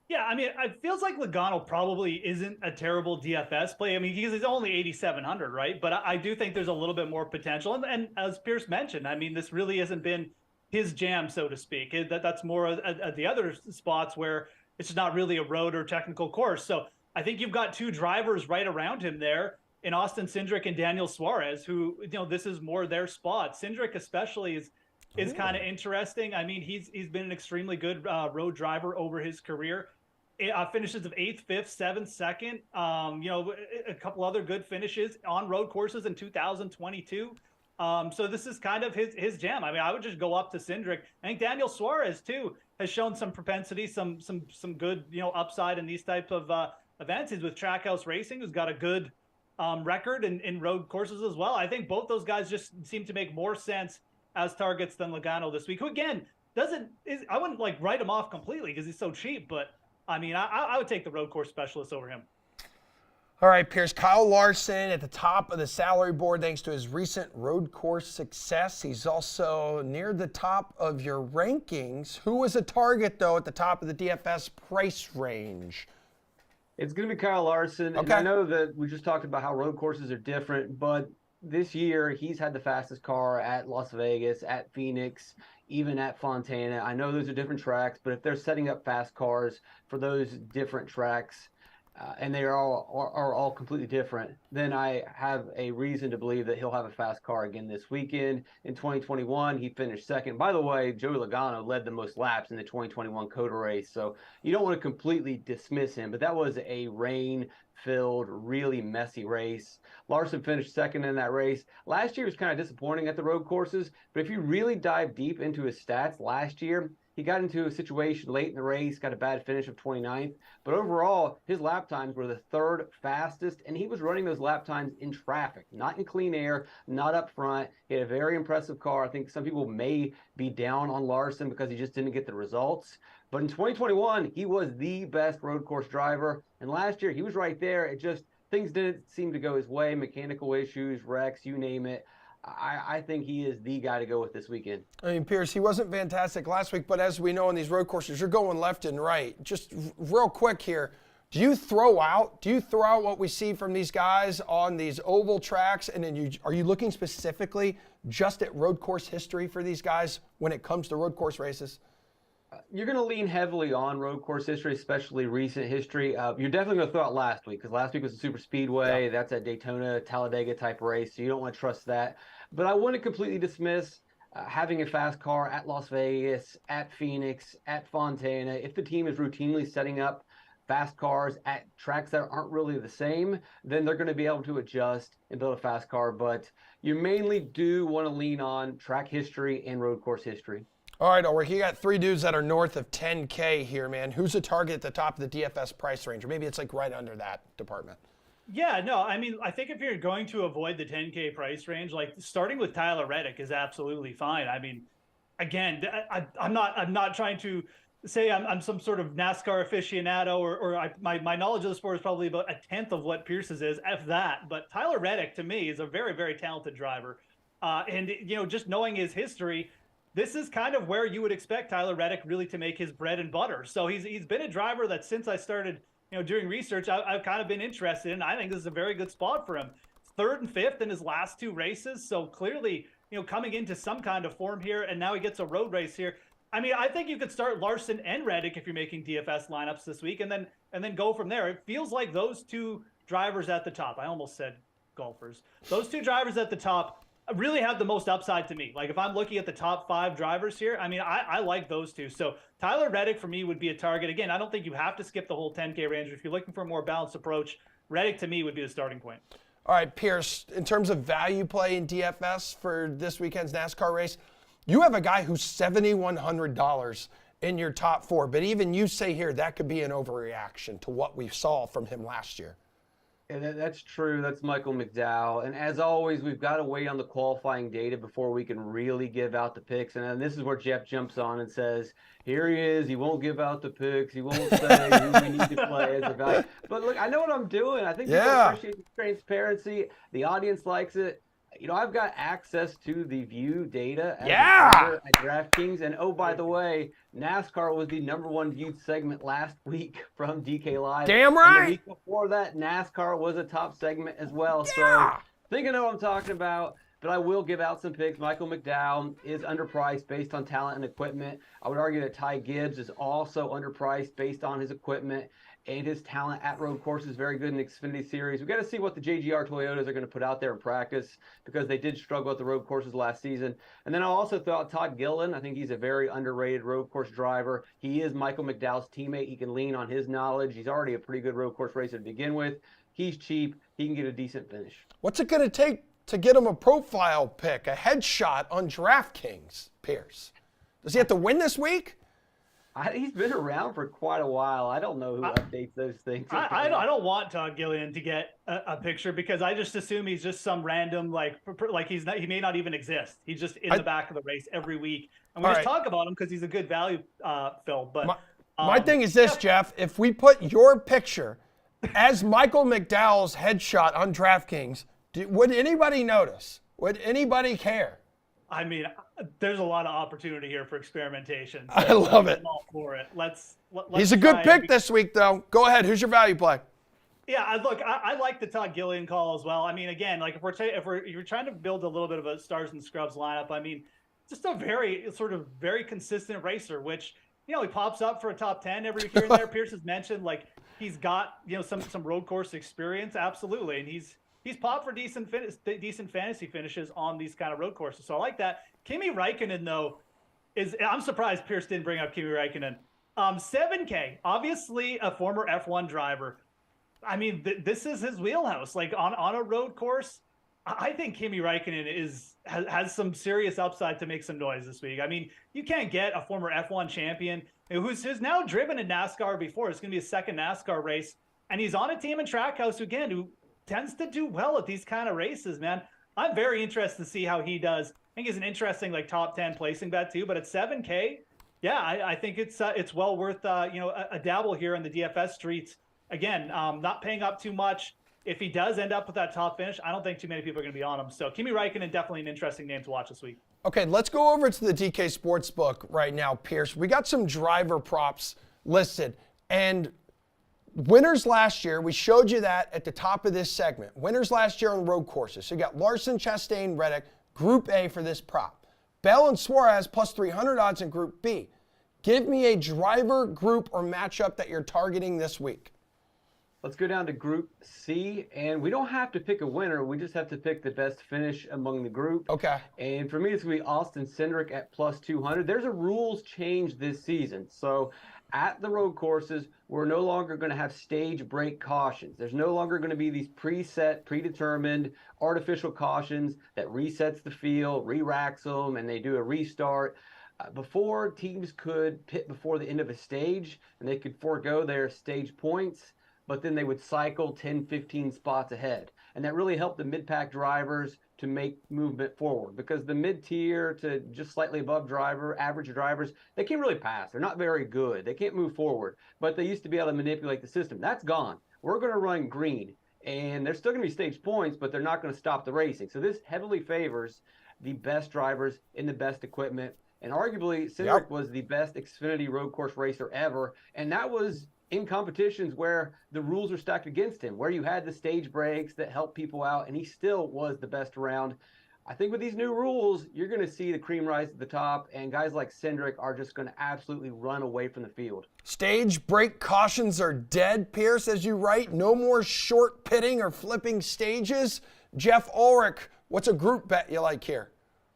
Yeah, I mean, it feels like Logano probably isn't a terrible DFS play. I mean, he's only 8,700, right? But I do think there's a little bit more potential. And as Pierce mentioned, I mean, this really hasn't been his jam, so to speak. That's more at the other spots where it's just not really a road or technical course. So I think you've got two drivers right around him there in Austin Cindric and Daniel Suarez, who, this is more their spot. Cindric especially is kind of interesting. I mean, he's been an extremely good road driver over his career. Finishes of 8th, 5th, 7th, 2nd. A couple other good finishes on road courses in 2022. So this is kind of his jam. I mean, I would just go up to Cindric. I think Daniel Suarez too has shown some propensity, some good upside in these types of events. He's with Trackhouse Racing, who's got a good record in road courses as well. I think both those guys just seem to make more sense as targets than Logano this week, who again I wouldn't write him off completely because he's so cheap, but I mean, I would take the road course specialist over him. All right, Pierce, Kyle Larson at the top of the salary board thanks to his recent road course success. He's also near the top of your rankings. Who was a target, though, at the top of the DFS price range? It's going to be Kyle Larson. Okay. And I know that we just talked about how road courses are different, but this year he's had the fastest car at Las Vegas, at Phoenix, even at Fontana. I know those are different tracks, but if they're setting up fast cars for those different tracks, and they are all completely different, then I have a reason to believe that he'll have a fast car again this weekend. In 2021, he finished second. By the way, Joey Logano led the most laps in the 2021 COTA race, so you don't want to completely dismiss him, but that was a rain-filled, really messy race. Larson finished second in that race. Last year was kind of disappointing at the road courses, but if you really dive deep into his stats last year, He got into a situation late in the race, got a bad finish of 29th, but overall, his lap times were the 3rd fastest, and he was running those lap times in traffic, not in clean air, not up front. He had a very impressive car. I think some people may be down on Larson because he just didn't get the results. But in 2021, he was the best road course driver, and last year he was right there. It just, things didn't seem to go his way, mechanical issues, wrecks, you name it. I think he is the guy to go with this weekend. I mean, Pierce, he wasn't fantastic last week, but as we know on these road courses, you're going left and right. Just real quick here, do you throw out what we see from these guys on these oval tracks, and then are you looking specifically just at road course history for these guys when it comes to road course races? You're going to lean heavily on road course history, especially recent history. You're definitely going to throw out last week because last week was a super speedway. Yeah. That's a Daytona, Talladega type race, so you don't want to trust that. But I wouldn't completely dismiss having a fast car at Las Vegas, at Phoenix, at Fontana. If the team is routinely setting up fast cars at tracks that aren't really the same, then they're going to be able to adjust and build a fast car. But you mainly do want to lean on track history and road course history. All right, Ulrich, you got 3 dudes that are north of 10K here, man. Who's the target at the top of the DFS price range? Or maybe it's like right under that department. Yeah, no, I mean, I think if you're going to avoid the 10K price range, like starting with Tyler Reddick is absolutely fine. I mean, again, I'm not trying to say I'm some sort of NASCAR aficionado or my knowledge of the sport is probably about 1/10 of what Pierce's is, F that. But Tyler Reddick, to me, is a very, very talented driver. And, you know, just knowing his history, this is kind of where you would expect Tyler Reddick really to make his bread and butter. So he's been a driver that since I started, doing research, I've kind of been interested in. I think this is a very good spot for him. 3rd and 5th in his last 2 races. So clearly, coming into some kind of form here, and now he gets a road race here. I mean, I think you could start Larson and Reddick if you're making DFS lineups this week, and then go from there. It feels like those 2 drivers at the top. I almost said golfers. Those 2 drivers at the top really have the most upside to me. Like if I'm looking at the top 5 drivers here, I mean, I like those 2. So Tyler Reddick for me would be a target. Again, I don't think you have to skip the whole 10K range. If you're looking for a more balanced approach, Reddick to me would be the starting point. All right, Pierce, in terms of value play in DFS for this weekend's NASCAR race, you have a guy who's $7,100 in your top 4, but even you say here that could be an overreaction to what we saw from him last year. Yeah, that's true. That's Michael McDowell. And as always, we've got to wait on the qualifying data before we can really give out the picks. And then this is where Jeff jumps on and says, here he is. He won't give out the picks. He won't say who we need to play as a value. But look, I know what I'm doing. I think people appreciate the transparency. The audience likes it. I've got access to the view data at DraftKings. And oh, by the way, NASCAR was the #1 viewed segment last week from DK Live. Damn right. And the week before that, NASCAR was a top segment as well. So I think I know what I'm talking about, but I will give out some picks. Michael McDowell is underpriced based on talent and equipment. I would argue that Ty Gibbs is also underpriced based on his equipment and his talent at road courses. Very good in the Xfinity Series. We've got to see what the JGR Toyotas are going to put out there in practice because they did struggle at the road courses last season. And then I'll also throw out Todd Gilliland. I think he's a very underrated road course driver. He is Michael McDowell's teammate. He can lean on his knowledge. He's already a pretty good road course racer to begin with. He's cheap. He can get a decent finish. What's it going to take to get him a profile pick, a headshot on DraftKings, Pierce? Does he have to win this week? He's been around for quite a while. I don't know who updates those things. I don't want Todd Gilliland to get a picture because I just assume he's just some random he may not even exist. He's just in the back of the race every week, and we just talk about him because he's a good value, Phil. But my thing is this, Jeff: if we put your picture as Michael McDowell's headshot on DraftKings, would anybody notice? Would anybody care? I mean, there's a lot of opportunity here for experimentation. So I love it. I'm all for it. Let's He's a good pick this week, though. Go ahead. Who's your value play? Yeah, I like the Todd Gilliland call as well. I mean, again, like if you're trying to build a little bit of a stars and scrubs lineup, I mean, just a very consistent racer, which he pops up for a top 10 every here and there. Pierce has mentioned he's got some road course experience, absolutely, and he's popped for decent fantasy finishes on these kind of road courses. So I like that. Kimi Räikkönen, though, I'm surprised Pierce didn't bring up Kimi Räikkönen. 7K, obviously a former F1 driver. I mean, this is his wheelhouse. Like on a road course, I think Kimi Räikkönen has some serious upside to make some noise this week. I mean, you can't get a former F1 champion who's now driven in NASCAR before. It's going to be his second NASCAR race, and he's on a team in Trackhouse again who tends to do well at these kind of races, man. I'm very interested to see how he does. I think he's an interesting top 10 placing bet too. But at 7K, yeah, I think it's well worth a dabble here in the DFS streets. Again, not paying up too much. If he does end up with that top finish, I don't think too many people are going to be on him. So Kimi Räikkönen, definitely an interesting name to watch this week. Okay, let's go over to the DK Sportsbook right now, Pierce. We got some driver props listed. And winners last year, we showed you that at the top of this segment. Winners last year on road courses. So you got Larson, Chastain, Reddick, Group A for this prop. Bell and Suarez plus 300 odds in Group B. Give me a driver, group, or matchup that you're targeting this week. Let's go down to Group C, and we don't have to pick a winner. We just have to pick the best finish among the group. Okay. And for me, it's going to be Austin Cindric at plus 200. There's a rules change this season. So at the road courses, we're no longer going to have stage break cautions. There's no longer going to be these preset, predetermined artificial cautions that resets the field, re-racks them, and they do a restart. Before, teams could pit before the end of a stage, and they could forego their stage points, but then they would cycle 10, 15 spots ahead. And that really helped the mid-pack drivers to make movement forward, because the mid-tier to just slightly above average drivers, they can't really pass. They're not very good. They can't move forward, but they used to be able to manipulate the system. That's gone. We're going to run green, and there's still going to be stage points, but they're not going to stop the racing. So this heavily favors the best drivers in the best equipment. And arguably, Cindric was the best Xfinity road course racer ever, and that was in competitions where the rules are stacked against him, where you had the stage breaks that helped people out, and he still was the best around. I think with these new rules, you're going to see the cream rise to the top, and guys like Cindric are just going to absolutely run away from the field. Stage break cautions are dead, Pierce, as you write. No more short pitting or flipping stages. Jeff Ulrich, what's a group bet you like here?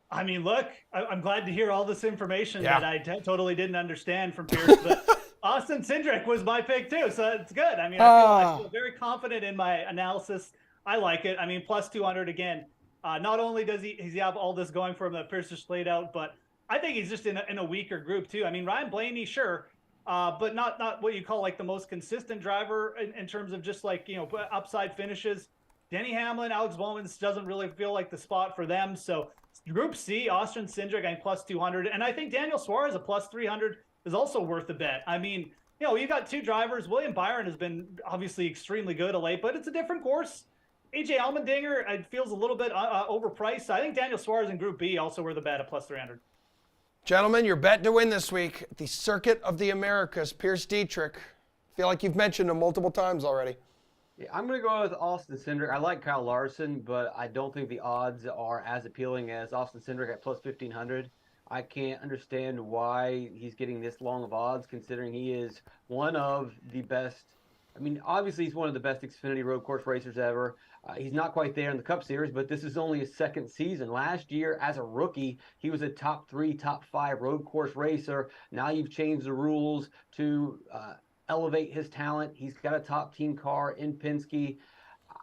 I mean, look, I'm glad to hear all this information that I totally didn't understand from Pierce, but Austin Cindric was my pick too, so it's good. I mean, I feel very confident in my analysis. I like it. I mean, plus 200 again. Not only does he have all this going for him that Pierce just laid out, but I think he's just in a weaker group too. I mean, Ryan Blaney, sure, but not what you call like the most consistent driver in terms of just like, upside finishes. Denny Hamlin, Alex Bowman doesn't really feel like the spot for them. So Group C, Austin Cindric, and plus 200. And I think Daniel Suarez at plus 300 is also worth the bet. I mean, you've got two drivers. William Byron has been obviously extremely good of late, but it's a different course. AJ Allmendinger, it feels a little bit overpriced. I think Daniel Suarez in Group B also worth the bet at plus 300. Gentlemen, your bet to win this week at the Circuit of the Americas, Pierce Dietrich. I feel like you've mentioned him multiple times already. Yeah, I'm going to go with Austin Cindric. I like Kyle Larson, but I don't think the odds are as appealing as Austin Cindric at plus 1,500. I can't understand why he's getting this long of odds, considering he is one of the best. I mean, obviously he's one of the best Xfinity road course racers ever. He's not quite there in the Cup Series, but this is only his second season. Last year, as a rookie, he was a top 3, top 5 road course racer. Now you've changed the rules to elevate his talent. He's got a top team car in Penske.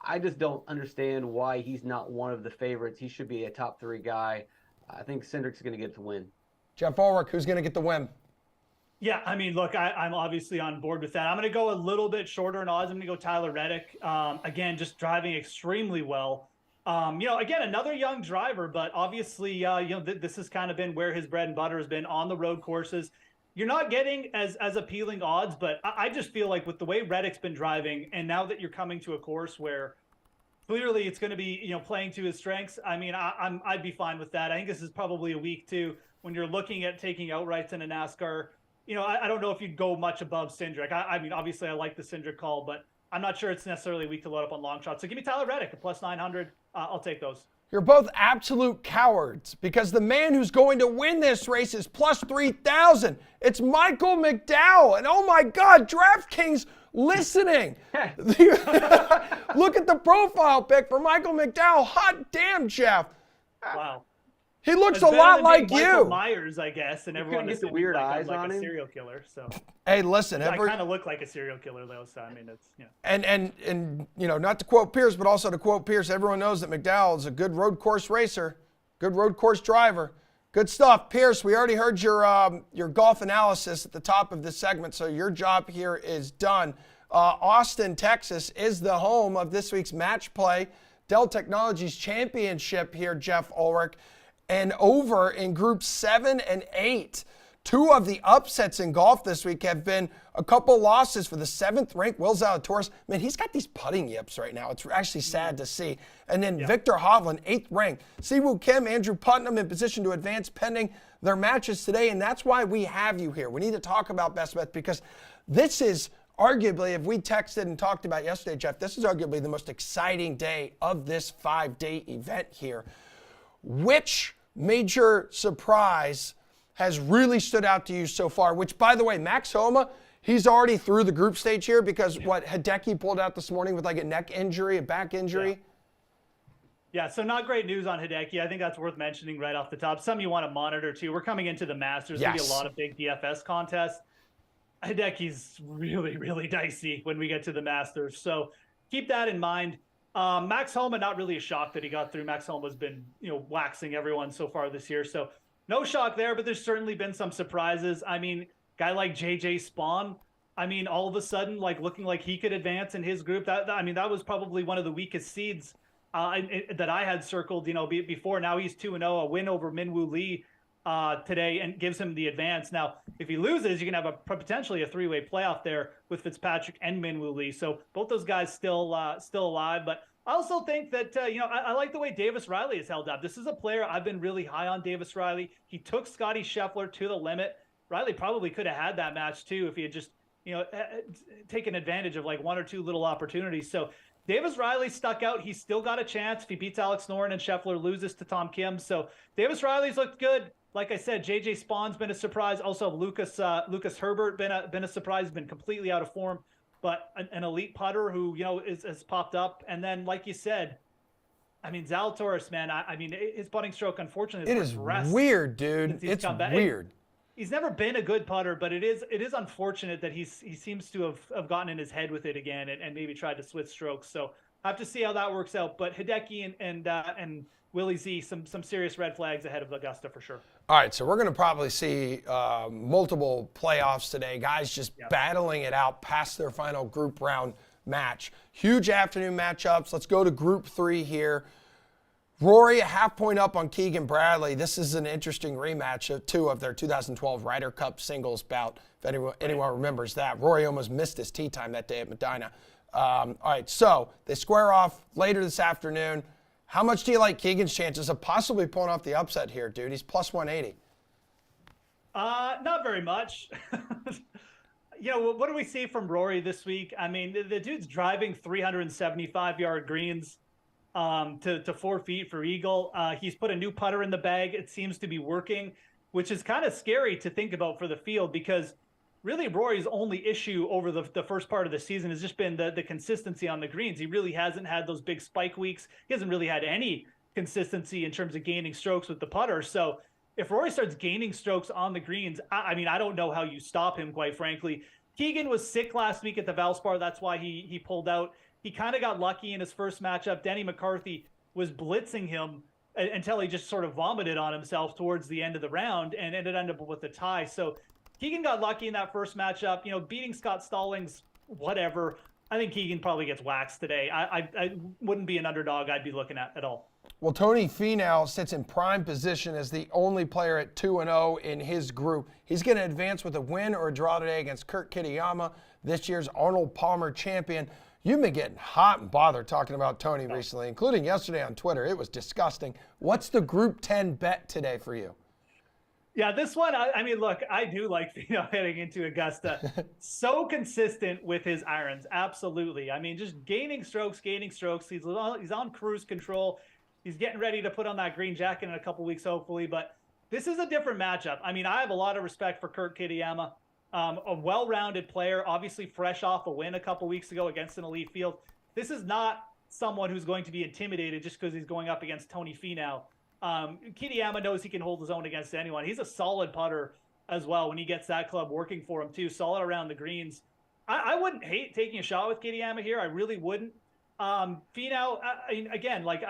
I just don't understand why he's not one of the favorites. He should be a top 3 guy. I think Cindric's going to get the win. Jeff Ulrich, who's going to get the win? Yeah, I mean, look, I'm obviously on board with that. I'm going to go a little bit shorter in odds. I'm going to go Tyler Reddick. Again, just driving extremely well. Again, another young driver, but obviously, this has kind of been where his bread and butter has been on the road courses. You're not getting as appealing odds, but I just feel like with the way Reddick's been driving, and now that you're coming to a course where clearly it's going to be, playing to his strengths, I mean, I'd be fine with that. I think this is probably a week too when you're looking at taking outrights in a NASCAR. I don't know if you'd go much above Cindric. I mean, obviously I like the Cindric call, but I'm not sure it's necessarily a week to load up on long shots. So give me Tyler Reddick at plus 900. I'll take those. You're both absolute cowards because the man who's going to win this race is plus 3,000. It's Michael McDowell. And oh my God, DraftKings listening. Look at the profile pic for Michael McDowell. Hot damn, Jeff. Wow. He looks It's a better lot than like being Michael you. Myers, I guess, and everyone get the assumes weird like eyes I'm like on a him. serial killer. So Hey, listen, I kind of look like a serial killer though. So I mean, it's and you know, not to quote Pierce, but also to quote Pierce, everyone knows that McDowell is a good road course racer, good road course driver. Good stuff. Pierce, we already heard your golf analysis at the top of this segment, so your job here is done. Austin, Texas is the home of this week's match play, Dell Technologies Championship here, Jeff Ulrich. And over in groups 7 and 8, two of the upsets in golf this week have been a couple losses for the 7th ranked Will Zalatoris. Man, he's got these putting yips right now. It's actually sad to see. And then Victor Hovland, 8th ranked. Siwoo Kim, Andrew Putnam in position to advance pending their matches today. And that's why we have you here. We need to talk about best bets because this is arguably, if we texted and talked about yesterday, Jeff, this is arguably the most exciting day of this 5-day event here. Which major surprise has really stood out to you so far? Which, by the way, Max Homa, he's already through the group stage here because Hideki pulled out this morning with like a neck injury, a back injury. Yeah, so not great news on Hideki. I think that's worth mentioning right off the top. Some you want to monitor too. We're coming into the Masters. There's going to be a lot of big DFS contests. Hideki's really, really dicey when we get to the Masters. So keep that in mind. Max Homa, not really a shock that he got through. Max Homa's been, waxing everyone so far this year. So no shock there, but there's certainly been some surprises. I mean, guy like JJ Spawn, all of a sudden, looking like he could advance in his group. That was probably one of the weakest seeds that I had circled, before. Now he's 2-0, a win over Minwoo Lee today, and gives him the advance. Now, if he loses, you can have potentially a 3-way playoff there with Fitzpatrick and Minwoo Lee. So both those guys still alive. But I also think that I like the way Davis Riley has held up. This is a player I've been really high on. Davis Riley. He took Scotty Scheffler to the limit. Riley probably could have had that match too if he had just taken advantage of one or two little opportunities. So Davis Riley stuck out. He's still got a chance if he beats Alex Noren and Scheffler loses to Tom Kim. So Davis Riley's looked good. Like I said, JJ Spawn's been a surprise. Also, Lucas Herbert been a surprise. Been completely out of form, but an elite putter who has popped up. And then, like you said, Zalatoris, man. His putting stroke, unfortunately, it is weird, dude. It's weird. He's never been a good putter, but it is unfortunate that he seems to have gotten in his head with it again and maybe tried to switch strokes. So I have to see how that works out. But Hideki and Willie Z, some serious red flags ahead of Augusta for sure. All right, so we're going to probably see multiple playoffs today. Guys just battling it out past their final group round match. Huge afternoon matchups. Let's go to Group 3 here. Rory, a half point up on Keegan Bradley. This is an interesting rematch of two of their 2012 Ryder Cup singles bout, if anyone remembers that. Rory almost missed his tee time that day at Medina. All right, so they square off later this afternoon. How much do you like Keegan's chances of possibly pulling off the upset here, dude? He's plus 180. Not very much. What do we see from Rory this week? The dude's driving 375-yard greens to 4 feet for eagle. He's put a new putter in the bag. It seems to be working, which is kind of scary to think about for the field because really Rory's only issue over the first part of the season has just been the consistency on the greens. He really hasn't had those big spike weeks. He hasn't really had any consistency in terms of gaining strokes with the putter. So if Rory starts gaining strokes on the greens, I don't know how you stop him, quite frankly. Keegan was sick last week at the Valspar. That's why he pulled out. He kind of got lucky in his first matchup. Denny McCarthy was blitzing him until he just sort of vomited on himself towards the end of the round and ended up with a tie. So Keegan got lucky in that first matchup, beating Scott Stallings, whatever. I think Keegan probably gets waxed today. I wouldn't be an underdog I'd be looking at all. Well, Tony Finau sits in prime position as the only player at 2-0 in his group. He's going to advance with a win or a draw today against Kurt Kitayama, this year's Arnold Palmer champion. You've been getting hot and bothered talking about Tony recently, including yesterday on Twitter. It was disgusting. What's the Group 10 bet today for you? Yeah, this one, look, I do like Finau heading into Augusta. So consistent with his irons, absolutely. Just gaining strokes. He's on cruise control. He's getting ready to put on that green jacket in a couple weeks, hopefully. But this is a different matchup. I have a lot of respect for Kurt Kitayama, a well-rounded player, obviously fresh off a win a couple weeks ago against an elite field. This is not someone who's going to be intimidated just because he's going up against Tony Finau. Kitayama knows he can hold his own against anyone. He's a solid putter as well when he gets that club working for him too. Solid around the greens. I wouldn't hate taking a shot with Kitayama here. I really wouldn't. Finau, again, like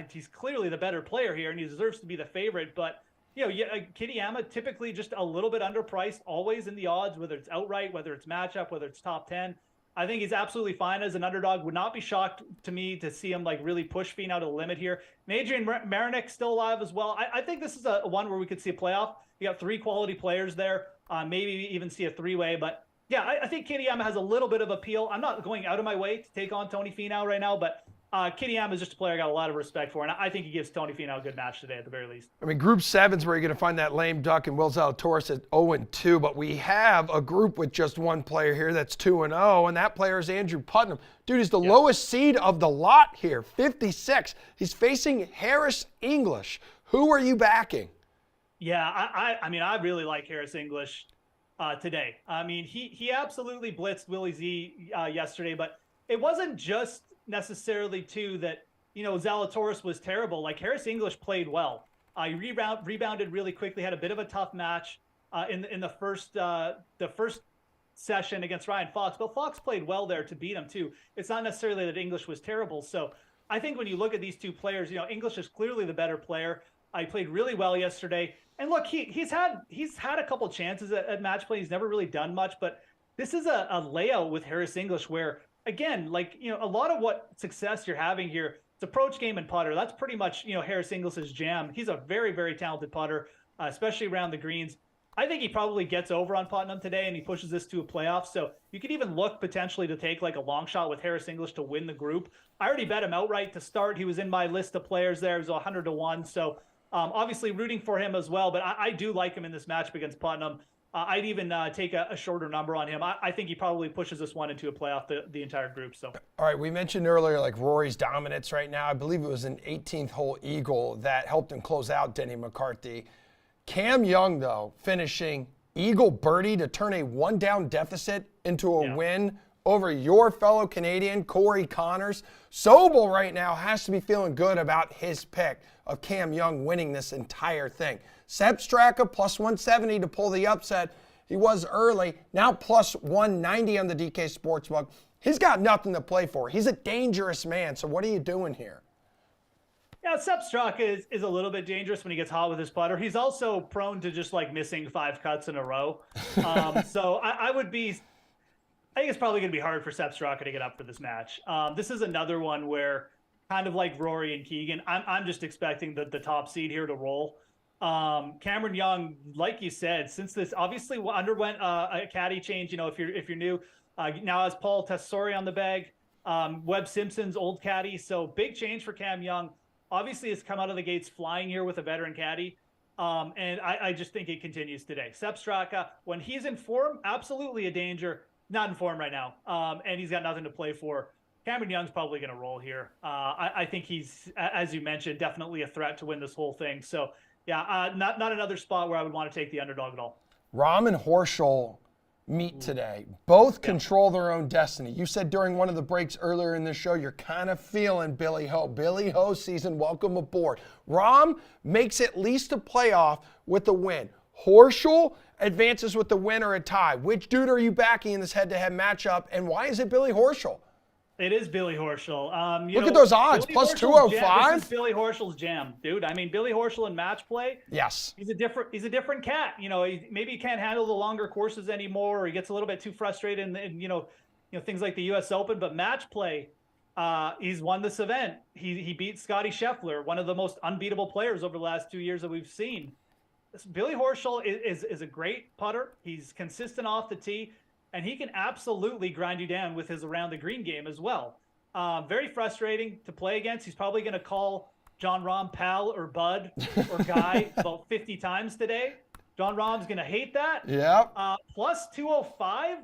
he's clearly the better player here, and he deserves to be the favorite. But Kitayama typically just a little bit underpriced, always in the odds, whether it's outright, whether it's matchup, whether it's top 10. I think he's absolutely fine as an underdog. Would not be shocked to me to see him like really push Finau to the limit here. And Adrian Marinik still alive as well. I think this is a one where we could see a playoff. You got 3 quality players there, maybe even see a 3-way. But yeah, I think Kitayama has a little bit of appeal. I'm not going out of my way to take on Tony Finau right now, but Kitayama is just a player I got a lot of respect for, and I think he gives Tony Finau a good match today at the very least. I mean, Group 7's where you're going to find that lame duck and Will Zalatoris at 0-2, but we have a group with just one player here that's 2-0, and that player is Andrew Putnam. Dude, he's the lowest seed of the lot here, 56. He's facing Harris English. Who are you backing? Yeah, I mean, I really like Harris English today. I mean, he absolutely blitzed Willie Z yesterday, but it wasn't just necessarily too that Zalatoris was terrible. Like Harris English played well. He rebounded really quickly, had a bit of a tough match in the first session against Ryan Fox, but Fox played well there to beat him too. It's not necessarily that English was terrible. So I think when you look at these two players, English is clearly the better player. He played really well yesterday. And look, he's had a couple chances at match play. He's never really done much, but this is a layout with Harris English where, again, like, a lot of what success you're having here, it's approach game and putter. That's pretty much, Harris English's jam. He's a very, very talented putter, especially around the greens. I think he probably gets over on Putnam today and he pushes this to a playoff. So you could even look potentially to take like a long shot with Harris English to win the group. I already bet him outright to start. He was in my list of players there. It was 100-1. So obviously rooting for him as well, but I do like him in this matchup against Putnam. I'd even take a shorter number on him. I think he probably pushes this one into a playoff, the entire group. So, all right, we mentioned earlier like Rory's dominance right now. I believe it was an 18th hole eagle that helped him close out Denny McCarthy. Cam Young, though, finishing eagle birdie to turn a 1-down deficit into a win over your fellow Canadian, Corey Connors. Sobel right now has to be feeling good about his pick of Cam Young winning this entire thing. Sepp Straka plus 170 to pull the upset. He was early. Now plus 190 on the DK Sportsbook. He's got nothing to play for. He's a dangerous man. So what are you doing here? Yeah, Sepp Straka is a little bit dangerous when he gets hot with his putter. He's also prone to just like missing 5 cuts in a row. So I think it's probably going to be hard for Sepp Straka to get up for this match. This is another one where, kind of like Rory and Keegan, I'm just expecting the top seed here to roll. Cameron Young, like you said, since this obviously underwent a caddy change, if you're new, now has Paul Tessori on the bag, Webb Simpson's old caddy. So big change for Cam Young. Obviously has come out of the gates flying here with a veteran caddy. And I just think it continues today. Sepp Straka, when he's in form, absolutely a danger. Not in form right now. And he's got nothing to play for. Cameron Young's probably going to roll here. I think he's, as you mentioned, definitely a threat to win this whole thing. So, yeah, not another spot where I would want to take the underdog at all. Rahm and Horschel meet today. Both control their own destiny. You said during one of the breaks earlier in the show, you're kind of feeling Billy Ho. Billy Ho season, welcome aboard. Rahm makes at least a playoff with a win. Horschel advances with the win or a tie. Which dude are you backing in this head-to-head matchup, and why is it Billy Horschel? It is Billy Horschel. Look at those odds, plus 205. This is Billy Horschel's jam, dude. I mean, Billy Horschel in match play. Yes. He's a different cat. Maybe he can't handle the longer courses anymore, or he gets a little bit too frustrated in things like the U.S. Open. But match play, he's won this event. He beat Scotty Scheffler, one of the most unbeatable players over the last 2 years that we've seen. Billy Horschel is a great putter. He's consistent off the tee. And he can absolutely grind you down with his around the green game as well. Very frustrating to play against. He's probably going to call Jon Rahm pal or bud or guy about 50 times today. Jon Rahm's going to hate that. Yeah. Plus 205.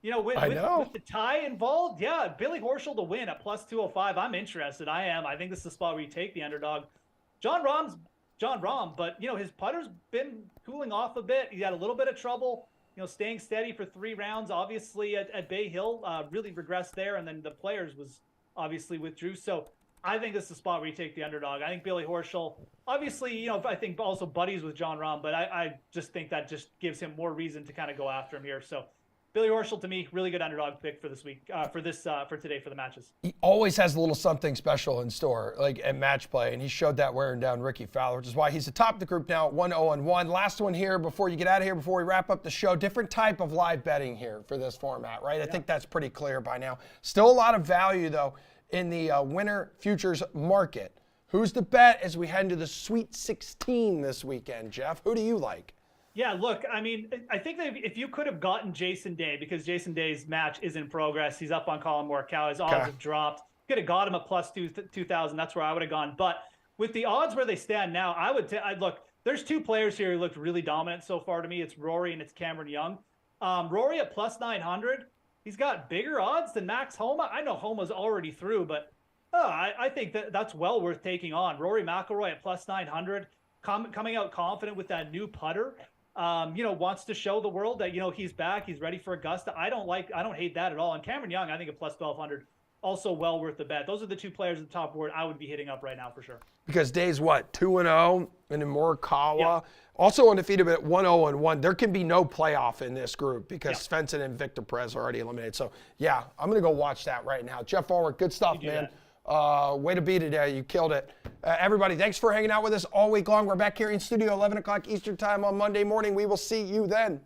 With the tie involved, yeah, Billy Horschel to win at plus 205. I'm interested. I am. I think this is the spot where you take the underdog. Jon Rahm, but his putter's been cooling off a bit. He had a little bit of trouble. Staying steady for 3 rounds, obviously at Bay Hill, really regressed there. And then the players was obviously withdrew. So I think this is the spot where you take the underdog. I think Billy Horschel, obviously, I think also buddies with John Rahm, but I just think that just gives him more reason to kind of go after him here. So Billy Horschel, to me, really good underdog pick for this week, for today for the matches. He always has a little something special in store, like at match play, and he showed that wearing down Ricky Fowler, which is why he's atop the group now at 1-0-1. Last one here before you get out of here, before we wrap up the show. Different type of live betting here for this format, right? I think that's pretty clear by now. Still a lot of value, though, in the winter futures market. Who's the bet as we head into the Sweet 16 this weekend, Jeff? Who do you like? Yeah, look, I mean, I think that if you could have gotten Jason Day, because Jason Day's match is in progress, he's up on Colin Morikawa, his odds have dropped. Could have got him at plus 2,000. That's where I would have gone. But with the odds where they stand now, I'd look. There's two players here who looked really dominant so far to me. It's Rory and it's Cameron Young. Rory at plus 900. He's got bigger odds than Max Homa. I know Homa's already through, but I think that's well worth taking on. Rory McIlroy at plus 900, coming out confident with that new putter. Wants to show the world that, he's back. He's ready for Augusta. I don't hate that at all. And Cameron Young, I think at plus 1,200, also well worth the bet. Those are the two players at the top board I would be hitting up right now for sure. Because Day's what, 2-0, and then Morikawa, also undefeated at 1-0-1. There can be no playoff in this group because Svensson and Victor Perez are already eliminated. So, yeah, I'm going to go watch that right now. Jeff Ulrich, good stuff, man. Way to be today. You killed it. Everybody, thanks for hanging out with us all week long. We're back here in studio 11 o'clock Eastern time on Monday morning. We will see you then.